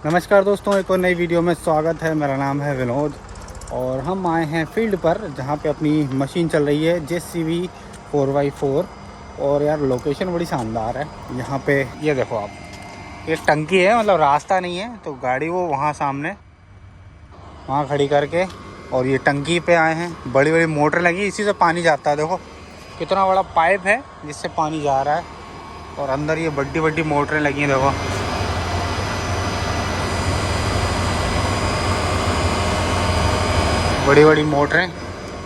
नमस्कार दोस्तों, एक और नई वीडियो में स्वागत है। मेरा नाम है विनोद और हम आए हैं फील्ड पर जहां पे अपनी मशीन चल रही है JCB 4x4। और यार लोकेशन बड़ी शानदार है। यहां पे ये देखो आप, एक टंकी है, मतलब रास्ता नहीं है तो गाड़ी वो वहां सामने वहां खड़ी करके और ये टंकी पे आए हैं। बड़ी बड़ी मोटर लगी, इसी से पानी जाता है। देखो कितना बड़ा पाइप है जिससे पानी जा रहा है और अंदर ये बड़ी बड़ी मोटरें लगी हैं। देखो बड़ी बड़ी मोटरें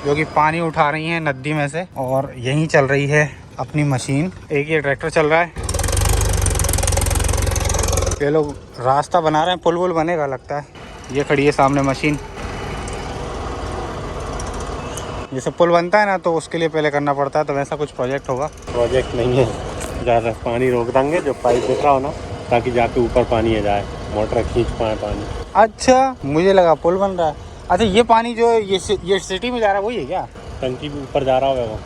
जो कि पानी उठा रही हैं नदी में से। और यहीं चल रही है अपनी मशीन। एक ये ट्रैक्टर चल रहा है, ये लोग रास्ता बना रहे हैं, पुल वुल बनेगा लगता है। ये खड़ी है सामने मशीन। जैसे पुल बनता है ना तो उसके लिए पहले करना पड़ता है, तो वैसा कुछ प्रोजेक्ट होगा। प्रोजेक्ट नहीं है, ज़्यादा पानी रोक देंगे जो पाइप दिख रहा हो ना, ताकि जाके ऊपर पानी आ जाए, मोटर खींच पाए पानी। अच्छा, मुझे लगा पुल बन रहा है। अच्छा, ये पानी जो है ये सिटी में जा रहा है, वही है क्या? टंकी भी ऊपर जा रहा होगा वो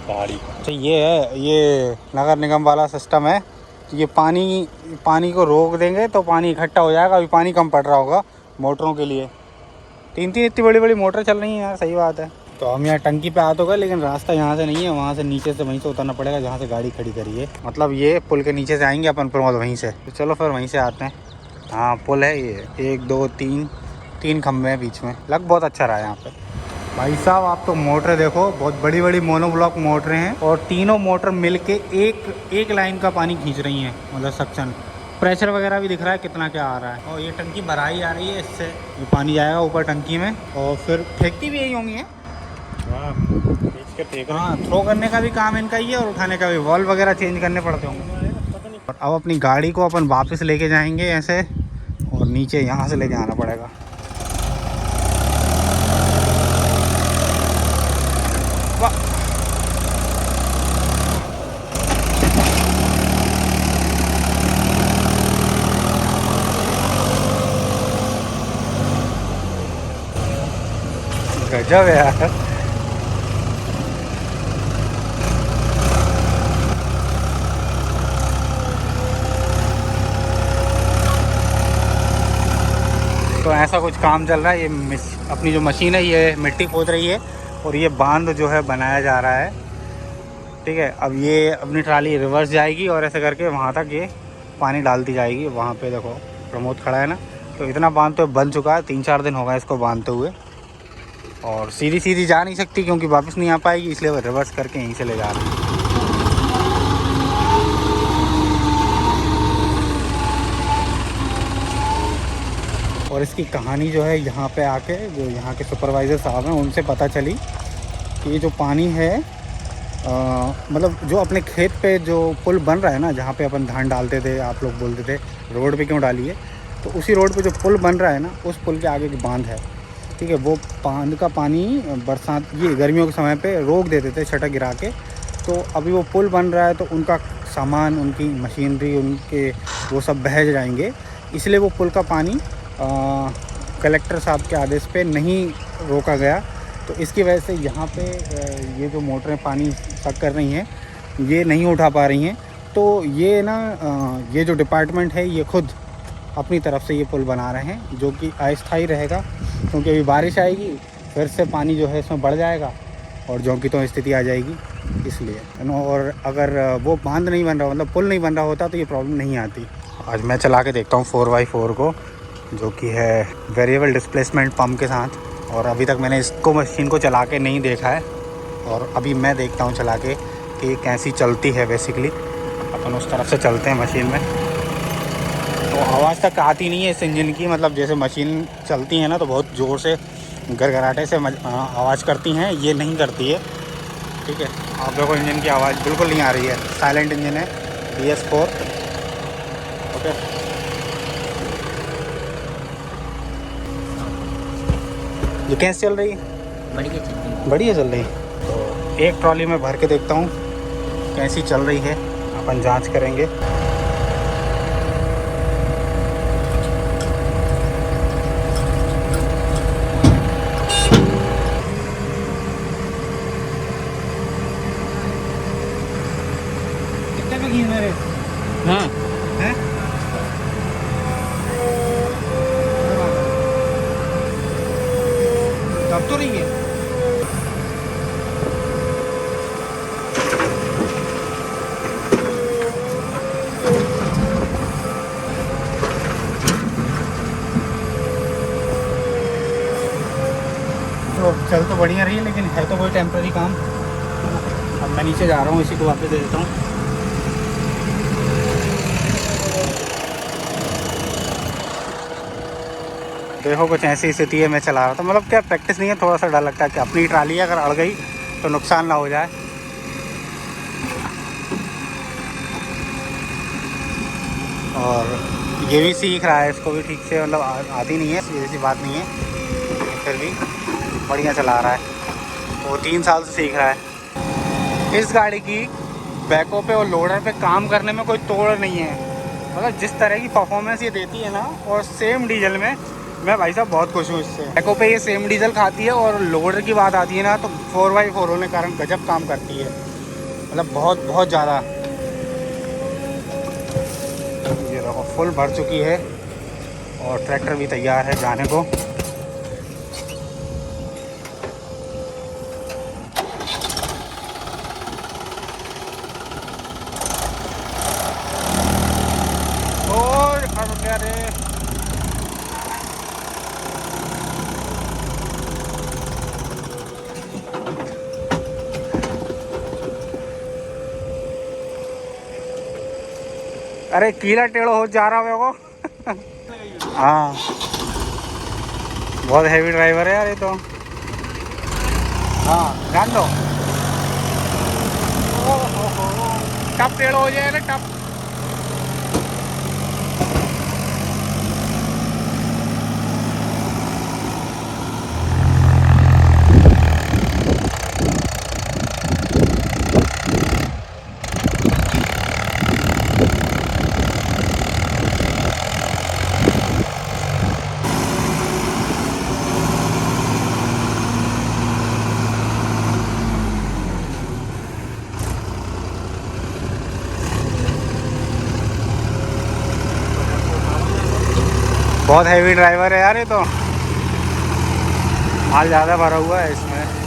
पहाड़ी। अच्छा, ये है, ये नगर निगम वाला सिस्टम है। तो ये पानी को रोक देंगे तो पानी इकट्ठा हो जाएगा। अभी पानी कम पड़ रहा होगा मोटरों के लिए। तीन इतनी बड़ी बड़ी मोटर चल रही हैं यार, सही बात है। तो हम यहाँ टंकी पे आ तो गए, लेकिन रास्ता यहाँ से नहीं है, वहाँ से नीचे से वहीं से उतरना पड़ेगा जहाँ से गाड़ी खड़ी करी है। मतलब ये पुल के नीचे से आएंगे अपन प्रमोद वहीं से। तो चलो फिर वहीं से आते हैं। हाँ पुल है ये, 1 2 3 खंभे हैं बीच में। लग बहुत अच्छा रहा है यहाँ पे। भाई साहब आप तो मोटरें देखो, बहुत बड़ी बड़ी मोनोब्लॉक मोटरें हैं और तीनों मोटर मिलके एक लाइन का पानी खींच रही हैं। मतलब सक्शन प्रेशर वगैरह भी दिख रहा है कितना क्या आ रहा है। और ये टंकी भराई आ रही है, इससे ये पानी जाएगा ऊपर टंकी में और फिर फेंकती भी यही होंगी है। हाँ, खींच के फेंक रहे हैं। हाँ, थ्रो करने का भी काम इनका ही है और उठाने का भी। वॉल्व वगैरह चेंज करने पड़ते होंगे। और अब अपनी गाड़ी को अपन वापस लेके जाएंगे ऐसे, और नीचे यहाँ से लेके आना पड़ेगा। गजब है यार। तो ऐसा कुछ काम चल रहा है। ये अपनी जो मशीन है ये मिट्टी खोद रही है और ये बांध जो है बनाया जा रहा है। ठीक है, अब ये अपनी ट्राली रिवर्स जाएगी और ऐसे करके वहाँ तक ये पानी डालती जाएगी। वहाँ पे देखो प्रमोद खड़ा है ना, तो इतना बांध तो बन चुका है। 3-4 दिन हो गए इसको बांधते हुए। और सीधी जा नहीं सकती क्योंकि वापस नहीं आ पाएगी, इसलिए वो रिवर्स करके यहीं से ले जा रही है। और इसकी कहानी जो है यहाँ पे आके जो यहाँ के सुपरवाइज़र साहब हैं उनसे पता चली कि ये जो पानी है मतलब जो अपने खेत पे जो पुल बन रहा है ना, जहाँ पे अपन धान डालते थे, आप लोग बोलते थे रोड पे क्यों डाली है, तो उसी रोड पे जो पुल बन रहा है ना, उस पुल के आगे की बांध है। ठीक है, वो बांध का पानी बरसात ये गर्मियों के समय पे रोक देते थे छटक गिरा के। तो अभी वो पुल बन रहा है तो उनका सामान, उनकी मशीनरी, उनके वो सब बह जाएंगे। इसलिए वो पुल का पानी कलेक्टर साहब के आदेश पे नहीं रोका गया। तो इसकी वजह से यहाँ पे ये जो मोटरें पानी सक कर रही हैं ये नहीं उठा पा रही हैं। तो ये ना ये जो डिपार्टमेंट है ये खुद अपनी तरफ से ये पुल बना रहे हैं, जो कि अस्थायी रहेगा क्योंकि अभी बारिश आएगी, फिर से पानी जो है इसमें बढ़ जाएगा और जोंकी तो स्थिति आ जाएगी इसलिए। और अगर वो बांध नहीं बन रहा, मतलब पुल नहीं बन रहा होता तो ये प्रॉब्लम नहीं आती। आज मैं चला के देखता हूँ 4x4 को, जो कि है वेरिएबल डिस्प्लेसमेंट पम्प के साथ। और अभी तक मैंने इसको मशीन को चला के नहीं देखा है और अभी मैं देखता हूँ चला के कि ये कैसी चलती है। बेसिकली अपन उस तरफ से चलते हैं मशीन में, तो आवाज़ तक आती नहीं है इस इंजन की। मतलब जैसे मशीन चलती है ना तो बहुत ज़ोर से गड़गड़ाहट से आवाज़ करती हैं, ये नहीं करती है। ठीक है, आप लोगों को इंजन की आवाज़ बिल्कुल नहीं आ रही है। साइलेंट इंजन है, BS4। ओके, ये कैसे चल रही है? बढ़िया चल रही है। तो एक ट्रॉली में भर के देखता हूँ कैसी चल रही है, अपन जांच करेंगे। कितने पे घी मेरे? हाँ है तो चल तो बढ़िया रही है, लेकिन है तो कोई टेम्प्रेरी काम। अब मैं नीचे जा रहा हूँ, इसी को वापस दे देता हूँ। देखो कुछ ऐसी स्थिति है, मैं चला रहा था, मतलब क्या प्रैक्टिस नहीं है, थोड़ा सा डर लगता है कि अपनी ट्राली अगर अड़ गई तो नुकसान ना हो जाए। और ये भी सीख रहा है, इसको भी ठीक से मतलब आती नहीं है, ऐसी बात नहीं है, फिर भी बढ़िया चला रहा है। वो 3 साल से सीख रहा है। इस गाड़ी की बैको पे और लोडर पे काम करने में कोई तोड़ नहीं है, मतलब जिस तरह की परफॉर्मेंस ये देती है ना, और सेम डीजल में, मैं भाई साहब बहुत खुश हूँ इससे। बैको पे ये सेम डीजल खाती है, और लोडर की बात आती है ना तो 4x4 होने के कारण गजब काम करती है, मतलब बहुत बहुत ज़्यादा। ये देखो फुल भर चुकी है और ट्रैक्टर भी तैयार है जाने को। और अरे अरे कीला टेढ़ो हो जा रहा है मेरे को। हाँ बहुत हैवी ड्राइवर है यार ये तो। हाँ ध्यान दो, टप टेढ़ो हो जाएगा टप। बहुत हैवी ड्राइवर है यार ये तो, माल ज़्यादा भरा हुआ है इसमें।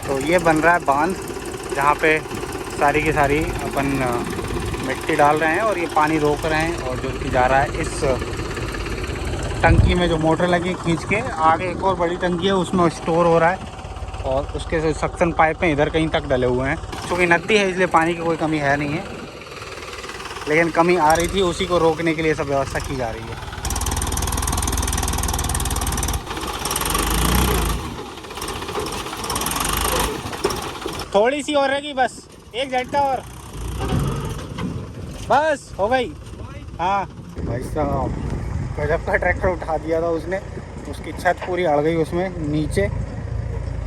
तो ये बन रहा है बांध, जहाँ पे सारी की सारी अपन मिट्टी डाल रहे हैं और ये पानी रोक रहे हैं, और जो कि जा रहा है इस टंकी में जो मोटर लगी खींच के। आगे एक और बड़ी टंकी है, उसमें स्टोर हो रहा है, और उसके जो सक्शन पाइप हैं इधर कहीं तक डले हुए हैं। क्योंकि नदी है इसलिए पानी की कोई कमी है नहीं है, लेकिन कमी आ रही थी, उसी को रोकने के लिए सब व्यवस्था की जा रही है। थोड़ी सी और रहेगी बस, एक झटका और बस हो गई। हाँ भाई साहब गजब का ट्रैक्टर उठा दिया था उसने, उसकी छत पूरी अड़ गई उसमें नीचे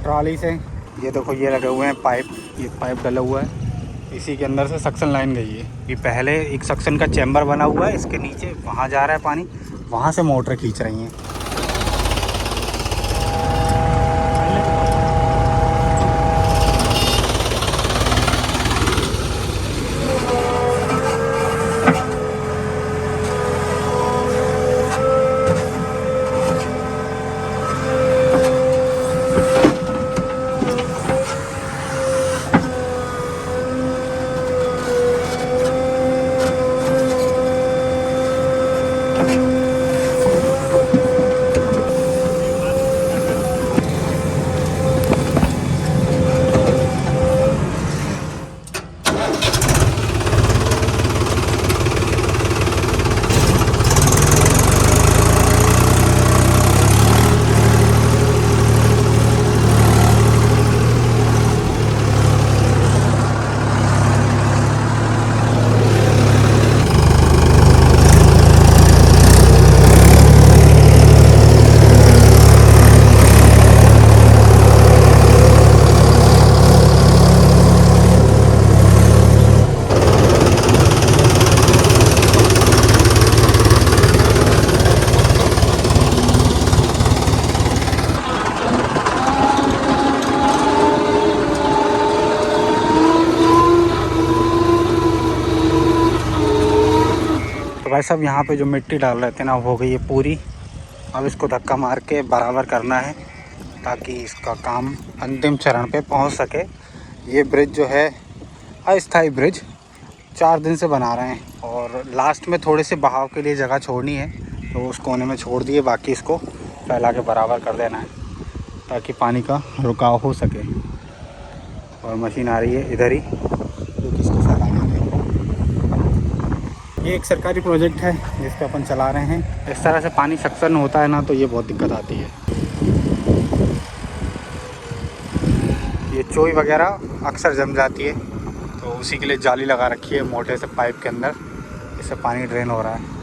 ट्रॉली से। ये देखो ये लगे हुए हैं पाइप, ये पाइप डला हुआ है, इसी के अंदर से सक्शन लाइन गई है। ये पहले एक सक्शन का चैम्बर बना हुआ है, इसके नीचे वहाँ जा रहा है पानी, वहाँ से मोटर खींच रही हैं। भाई साहब यहाँ पे जो मिट्टी डाल रहे थे ना, हो गई है पूरी। अब इसको धक्का मार के बराबर करना है ताकि इसका काम अंतिम चरण पे पहुँच सके। ये ब्रिज जो है अस्थाई ब्रिज 4 दिन से बना रहे हैं, और लास्ट में थोड़े से बहाव के लिए जगह छोड़नी है, तो उस कोने में छोड़ दिए, बाकी इसको फैला के बराबर कर देना है ताकि पानी का रुकाव हो सके। और मशीन आ रही है इधर ही जो कि इसको फैलाने में। ये एक सरकारी प्रोजेक्ट है जिस पे अपन चला रहे हैं। इस तरह से पानी सक्शन होता है ना, तो ये बहुत दिक्कत आती है। ये चोई वगैरह अक्सर जम जाती है, तो उसी के लिए जाली लगा रखी है मोटे से पाइप के अंदर, इससे पानी ड्रेन हो रहा है।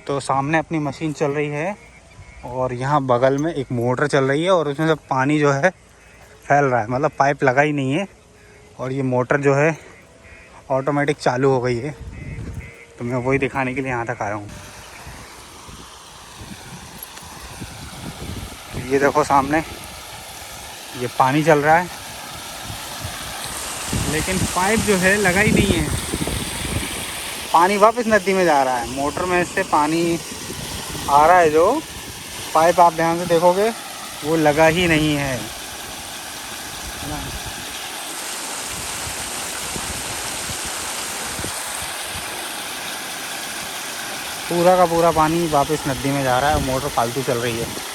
तो सामने अपनी मशीन चल रही है और यहाँ बगल में एक मोटर चल रही है, और उसमें से पानी जो है फैल रहा है, मतलब पाइप लगा ही नहीं है। और ये मोटर जो है ऑटोमेटिक चालू हो गई है, तो मैं वही दिखाने के लिए यहाँ तक आया हूँ। तो ये देखो सामने ये पानी चल रहा है, लेकिन पाइप जो है लगा ही नहीं है, पानी वापस नदी में जा रहा है। मोटर में से पानी आ रहा है, जो पाइप आप ध्यान से देखोगे वो लगा ही नहीं है। पूरा का पूरा पानी वापस नदी में जा रहा है, मोटर फालतू चल रही है।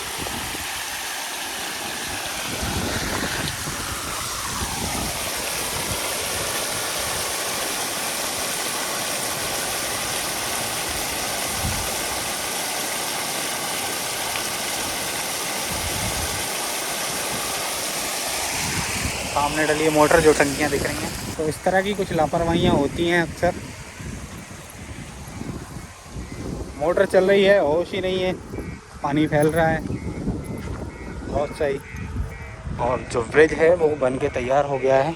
सामने डली है मोटर, जो टंकियाँ दिख रही हैं। तो इस तरह की कुछ लापरवाहियाँ होती हैं अक्सर। मोटर चल रही है, होश ही नहीं है, पानी फैल रहा है। बहुत सही। और जो ब्रिज है वो बन के तैयार हो गया है।